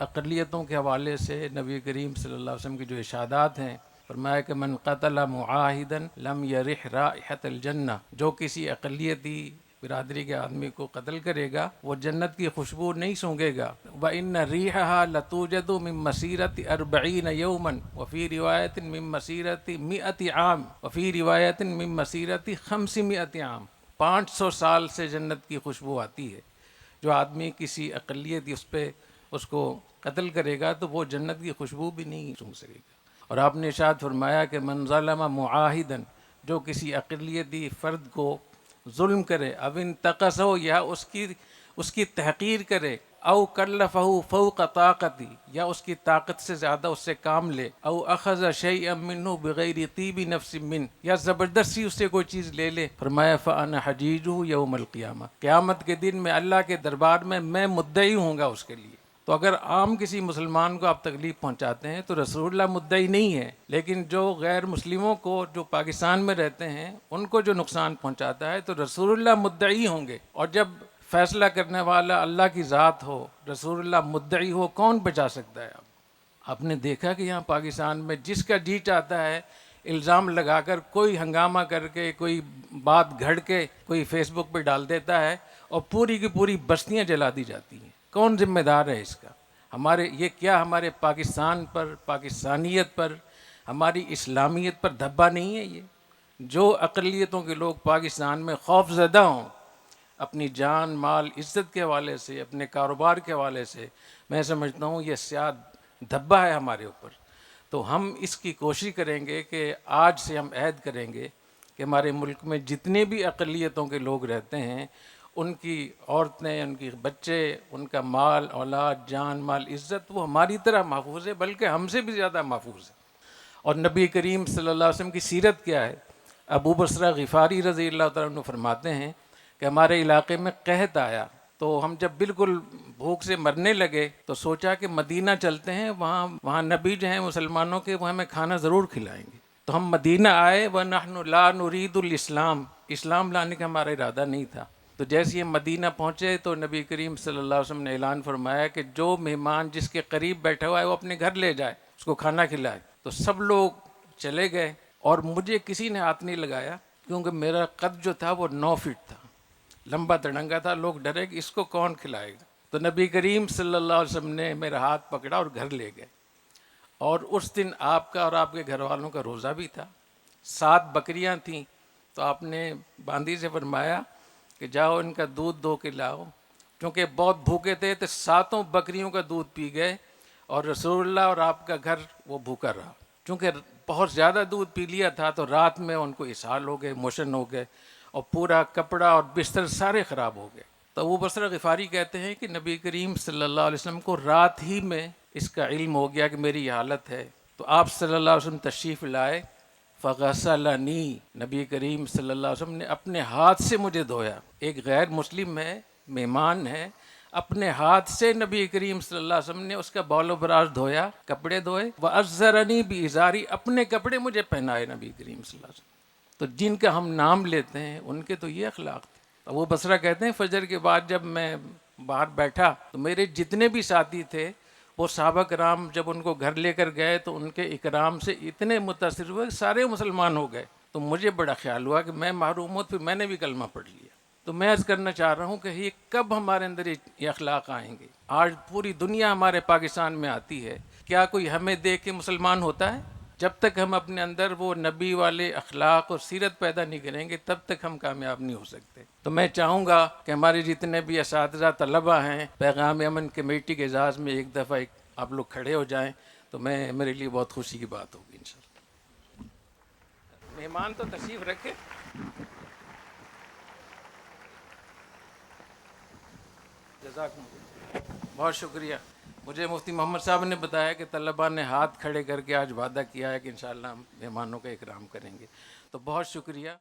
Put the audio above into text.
اقلیتوں کے حوالے سے نبی کریم صلی اللہ علیہ وسلم کی جو ارشادات ہیں، فرمایا کہ من قتل معاہدا لم یرح رائحۃ الجنہ، جو کسی اقلیتی برادری کے آدمی کو قتل کرے گا وہ جنت کی خوشبو نہیں سونگے گا۔ وَإِنَّ رِيحَهَا لَتُوجَدُ مِن مَّسِيرَةِ 40 يَوْمًا وَفِي رِوَايَةٍ مِن مَّسِيرَةِ 100 عام وَفِي رِوَايَةٍ مِن مَّسِيرَةِ 500 عام۔ 500 سال سے جنت کی خوشبو آتی ہے۔ جو آدمی کسی اقلیت اس کو قتل کرے گا تو وہ جنت کی خوشبو بھی نہیں سونگ سکے گا۔ اور آپ نے ارشاد فرمایا کہ من ظلم معاہدا، جو کسی اقلیتی فرد کو ظلم کرے، او انتقصہ، یا اس کی تحقیر کرے، او کلفہ فوق طاقتی، یا اس کی طاقت سے زیادہ اس سے کام لے، او اخذ شیئا منہ بغیر طیب نفس من، یا زبردستی اس سے کوئی چیز لے لے، فرمایا فانا حجیجہ یوم القیامہ، قیامت کے دن میں اللہ کے دربار میں مدعی ہوں گا اس کے لیے۔ تو اگر عام کسی مسلمان کو آپ تکلیف پہنچاتے ہیں تو رسول اللہ مدعی نہیں ہے، لیکن جو غیر مسلموں کو، جو پاکستان میں رہتے ہیں، ان کو جو نقصان پہنچاتا ہے تو رسول اللہ مدعی ہوں گے۔ اور جب فیصلہ کرنے والا اللہ کی ذات ہو، رسول اللہ مدعی ہو، کون بچا سکتا ہے؟ آپ نے دیکھا کہ یہاں پاکستان میں جس کا جی چاہتا ہے الزام لگا کر، کوئی ہنگامہ کر کے، کوئی بات گھڑ کے کوئی فیس بک پہ ڈال دیتا ہے اور پوری کی پوری بستیاں جلا دی جاتی ہیں۔ کون ذمہ دار ہے اس کا؟ یہ کیا ہمارے پاکستان پر، پاکستانیت پر، ہماری اسلامیت پر دھبا نہیں ہے؟ یہ جو اقلیتوں کے لوگ پاکستان میں خوف زدہ ہوں اپنی جان مال عزت کے حوالے سے، اپنے کاروبار کے حوالے سے، میں سمجھتا ہوں یہ سیاہ دھبا ہے ہمارے اوپر۔ تو ہم اس کی کوشش کریں گے کہ آج سے ہم عہد کریں گے کہ ہمارے ملک میں جتنے بھی اقلیتوں کے لوگ رہتے ہیں، ان کی عورتیں، ان کے بچے، ان کا مال اولاد، جان مال عزت، وہ ہماری طرح محفوظ ہے، بلکہ ہم سے بھی زیادہ محفوظ ہے۔ اور نبی کریم صلی اللہ علیہ وسلم کی سیرت کیا ہے؟ ابو بصرہ غفاری رضی اللہ تعالیٰ عنہ فرماتے ہیں کہ ہمارے علاقے میں قحط آیا، تو ہم جب بالکل بھوک سے مرنے لگے تو سوچا کہ مدینہ چلتے ہیں، وہاں نبی جو ہیں مسلمانوں کے، وہ ہمیں کھانا ضرور کھلائیں گے۔ تو ہم مدینہ آئے، وَنَحْنُ لَا نُرِيدُ الْإِسْلَامَ، اسلام لانے کا ہمارا ارادہ نہیں تھا۔ تو جیسے یہ مدینہ پہنچے تو نبی کریم صلی اللہ علیہ وسلم نے اعلان فرمایا کہ جو مہمان جس کے قریب بیٹھا ہوا ہے وہ اپنے گھر لے جائے، اس کو کھانا کھلائے۔ تو سب لوگ چلے گئے اور مجھے کسی نے ہاتھ نہیں لگایا، کیونکہ میرا قد جو تھا وہ 9 فٹ تھا، لمبا تڑنگا تھا۔ لوگ ڈرے کہ اس کو کون کھلائے گا۔ تو نبی کریم صلی اللہ علیہ وسلم نے میرا ہاتھ پکڑا اور گھر لے گئے۔ اور اس دن آپ کا اور آپ کے گھر والوں کا روزہ بھی تھا، 7 بکریاں تھیں۔ تو آپ نے باندی سے فرمایا کہ جاؤ ان کا دودھ دو کے لاؤ، کیونکہ بہت بھوکے تھے، تو 7 بکریوں کا دودھ پی گئے، اور رسول اللہ اور آپ کا گھر وہ بھوکا رہا، کیونکہ بہت زیادہ دودھ پی لیا تھا۔ تو رات میں ان کو اسہال ہو گئے، موشن ہو گئے، اور پورا کپڑا اور بستر سارے خراب ہو گئے۔ تو ابو بصرہ غفاری کہتے ہیں کہ نبی کریم صلی اللہ علیہ وسلم کو رات ہی میں اس کا علم ہو گیا کہ میری یہ حالت ہے۔ تو آپ صلی اللہ علیہ وسلم تشریف لائے، فغسلنی، نبی کریم صلی اللہ علیہ وسلم نے اپنے ہاتھ سے مجھے دھویا۔ ایک غیر مسلم ہے، مہمان ہے، اپنے ہاتھ سے نبی کریم صلی اللہ علیہ وسلم نے اس کا بال و براز دھویا، کپڑے دھوئے، وَأَزَّرَنِي بِإِزَارِي، اپنے کپڑے مجھے پہنائے نبی کریم صلی اللہ علیہ وسلم۔ تو جن کا ہم نام لیتے ہیں ان کے تو یہ اخلاق تھے۔ ابو بصرہ کہتے ہیں فجر کے بعد جب میں باہر بیٹھا تو میرے جتنے بھی ساتھی تھے وہ صحابہ کرام جب ان کو گھر لے کر گئے تو ان کے اکرام سے اتنے متاثر ہوئے کہ سارے مسلمان ہو گئے۔ تو مجھے بڑا خیال ہوا کہ میں محروم ہوں، پھر میں نے بھی کلمہ پڑھ لیا۔ تو میں عرض کرنا چاہ رہا ہوں کہ یہ کب ہمارے اندر یہ اخلاق آئیں گے؟ آج پوری دنیا ہمارے پاکستان میں آتی ہے، کیا کوئی ہمیں دیکھ کے مسلمان ہوتا ہے؟ جب تک ہم اپنے اندر وہ نبی والے اخلاق اور سیرت پیدا نہیں کریں گے تب تک ہم کامیاب نہیں ہو سکتے۔ تو میں چاہوں گا کہ ہمارے جتنے بھی اساتذہ طلبہ ہیں، پیغام امن کمیٹی کے اعزاز میں ایک دفعہ آپ لوگ کھڑے ہو جائیں تو میرے لیے بہت خوشی کی بات ہوگی انشاءاللہ۔ مہمان تو تشریف رکھے۔ جزاکم اللہ، بہت شکریہ۔ مجھے مفتی محمد صاحب نے بتایا کہ طلباء نے ہاتھ کھڑے کر کے آج وعدہ کیا ہے کہ انشاءاللہ ہم مہمانوں کا اکرام کریں گے، تو بہت شکریہ۔